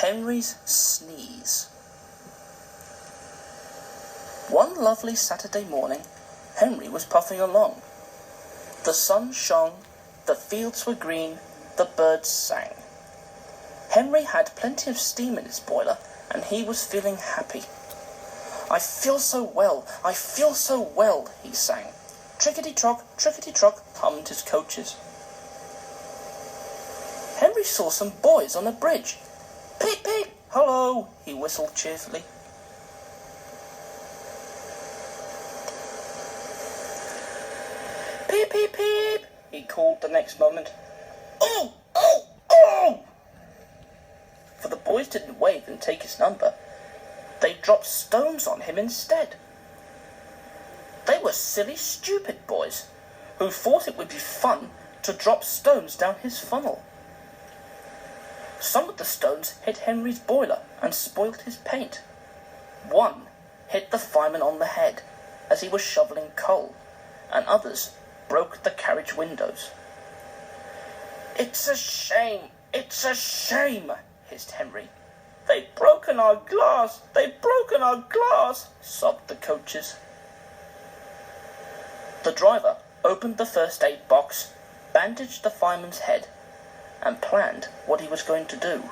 Henry's Sneeze. One lovely Saturday morning, Henry was puffing along. The sun shone, the fields were green, the birds sang. Henry had plenty of steam in his boiler, and he was feeling happy. "I feel so well, I feel so well," he sang. Trickety-trock, hummed his coaches. Henry saw some boys on a bridge. "Peep, peep, hello," he whistled cheerfully. "Peep, peep, peep," he called the next moment. "Oh, oh, oh!" For the boys didn't wave and take his number. They dropped stones on him instead. They were silly, stupid boys who thought it would be fun to drop stones down his funnel. Some of the stones hit Henry's boiler and spoilt his paint. One hit the fireman on the head as he was shoveling coal, and others broke the carriage windows. "It's a shame, it's a shame," hissed Henry. "They've broken our glass, they've broken our glass," sobbed the coaches. The driver opened the first aid box, bandaged the fireman's head, and planned what he was going to do.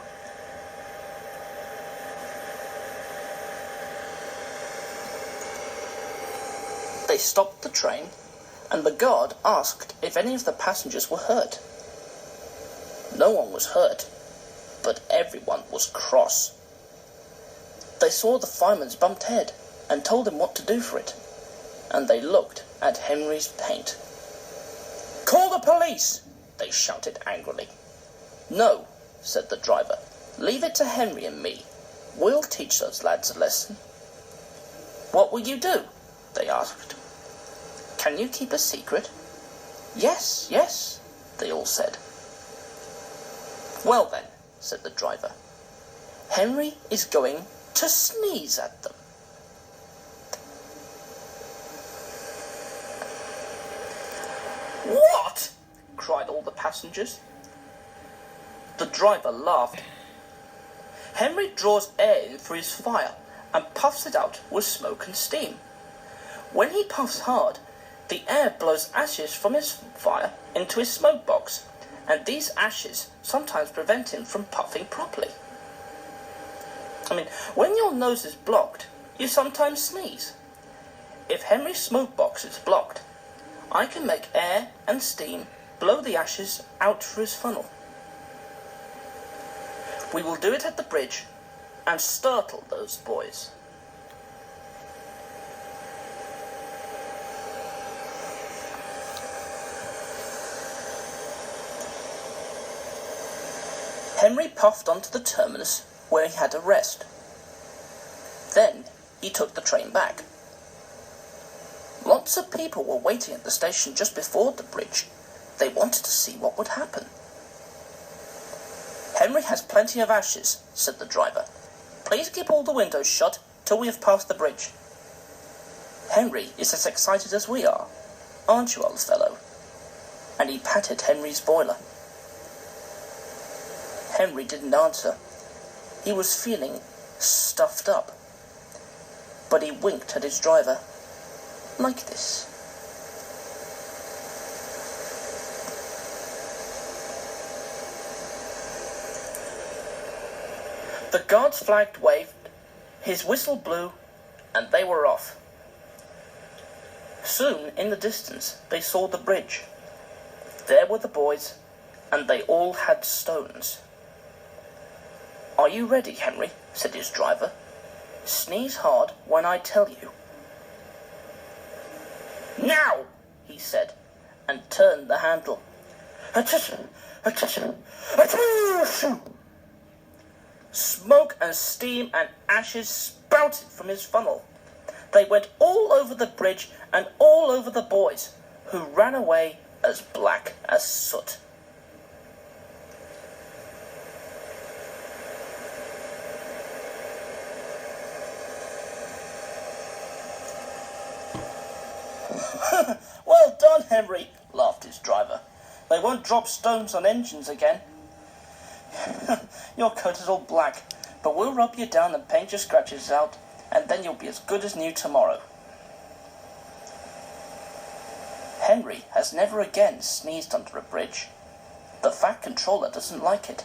They stopped the train, and the guard asked if any of the passengers were hurt. No one was hurt, but everyone was cross. They saw the fireman's bumped head and told him what to do for it, and they looked at Henry's paint. "Call the police!" they shouted angrily. "No," said the driver. "Leave it to Henry and me. We'll teach those lads a lesson." "What will you do?" they asked. "Can you keep a secret?" "Yes, yes," they all said. "Well then," said the driver, "Henry is going to sneeze at them." "What?" cried all the passengers. The driver laughed. "Henry draws air in through his fire and puffs it out with smoke and steam. When he puffs hard, the air blows ashes from his fire into his smoke box, and these ashes sometimes prevent him from puffing properly. When your nose is blocked, you sometimes sneeze. If Henry's smoke box is blocked, I can make air and steam blow the ashes out through his funnel. We will do it at the bridge and startle those boys." Henry puffed onto the terminus where he had a rest. Then he took the train back. Lots of people were waiting at the station just before the bridge. They wanted to see what would happen. "Henry has plenty of ashes," said the driver. "Please keep all the windows shut till we have passed the bridge. Henry is as excited as we are, aren't you, old fellow?" And he patted Henry's boiler. Henry didn't answer. He was feeling stuffed up. But he winked at his driver, like this. The guard's flag waved, his whistle blew, and they were off. Soon, in the distance, they saw the bridge. There were the boys, and they all had stones. "Are you ready, Henry?" said his driver. "Sneeze hard when I tell you." "Now!" he said, and turned the handle. "Attention! Attention! Attention!" Smoke and steam and ashes spouted from his funnel. They went all over the bridge and all over the boys, who ran away as black as soot. "Well done, Henry," laughed his driver. "They won't drop stones on engines again. Your coat is all black, But we'll rub you down and paint your scratches out, and then you'll be as good as new tomorrow. Henry has never again sneezed under a bridge. The Fat Controller doesn't like it.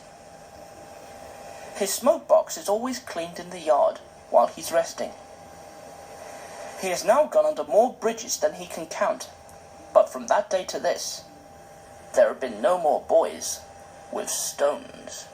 His smoke box is always cleaned in the yard while he's resting. He has now gone under more bridges than he can count, but from that day to this, there have been no more boys with stones.